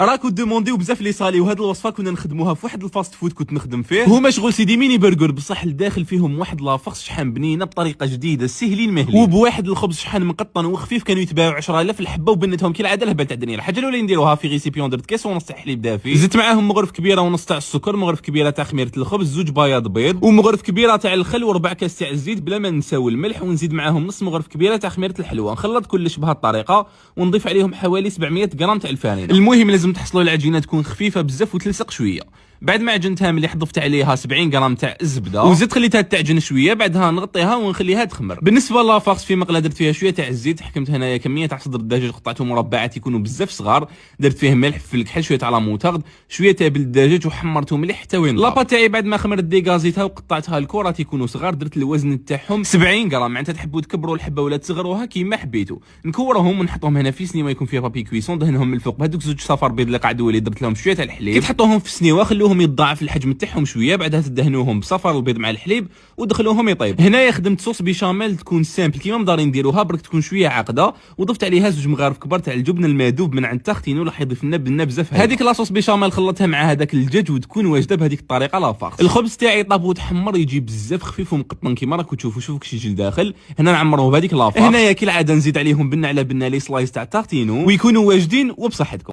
راكو دومونديو بزاف لي صالي، وهاد الوصفه كنا نخدموها في واحد الفاست فود كنت نخدم فيه. هما شغل سيدي ميني برجر بصح الداخل فيهم واحد لافرس شحال بنينه بطريقه جديده سهلين مهلين، وبواحد الخبز شحال مقطن وخفيف. كانوا يتباعوا 10,000 الحبه، وبنتهم كي العاده الهبال تاع الدنيا. الحاجه الاولى نديروها في ريسيبيون، درت كاس ونص تاع حليب دافي، زدت معاهم مغرف كبيره ونص تاع السكر، مغرف كبيره تاع خميره الخبز، زوج بياض بيض، ومغرف كبيره تاع الخل، وربع كاس تاع الزيت بلا ما نساو الملح، ونزيد معاهم نص مغرف كبيره تاع خميره الحلوه. نخلط كلش بهذه الطريقه ونضيف عليهم حوالي 700 غرام تاع الفانيلا. المهم لازم تحصلوا العجينه تكون خفيفه بزاف وتلصق شويه. بعد ما عجنتها ملي حضفت عليها 70 غرام تاع الزبده وزدت خليتها تعجن شويه، بعدها نغطيها ونخليها تخمر. بالنسبه لافارس في مقله درت فيها شويه تاع الزيت، حكمت هنايا كميه تاع صدر الدجاج قطعتهم مربعات يكونوا بزاف صغار، درت فيه ملح فلفل كحل شويه تاع لاموطارد شويه تابل الدجاج وحمرته مليح حتى وين لابا تاعي. بعد ما خمرت ديغازيتها وقطعتها الكرات يكونوا صغار، درت الوزن تاعهم 70 غرام. معناتها تحبوا تكبروا الحبه ولا تصغروها كيما حبيتوا. نكورهم ونحطهم هنا في سنيوه يكون فيها بابي كويسون، دهنهم من الفوق بهذوك زوج صفار بيض اللي قعدوا لي، درت لهم شويه تاع الحليب. كي تحطوهم في سنيوه خلوهم يتضاعف الحجم تاعهم شويه، بعدها تدهنوهم بصفر البيض مع الحليب ودخلوهم يطيب. هنايا خدمت صوص بيشاميل تكون سامبل كيما مدارين نديروها، برك تكون شويه عاقده، وضفت عليها زوج مغارف كبار تاع الجبن المذوب من عند تختينو راح يضيف لنا بنه بزاف. هذيك لاصوص بيشاميل خلطتها مع هذاك الدجاج وتكون واجده بهذيك الطريقه لافارس. الخبز تاعي طاب وتحمر يجي بزاف خفيف ومقطن كيما راكم تشوفوا. شوفوا كيش يجي لداخل. هنا نعمروه بهذيك لافارس. هنايا كالعاده نزيد عليهم بنه على بنه لي سلايس تاع تختينو ويكونوا واجدين وبصحتكم.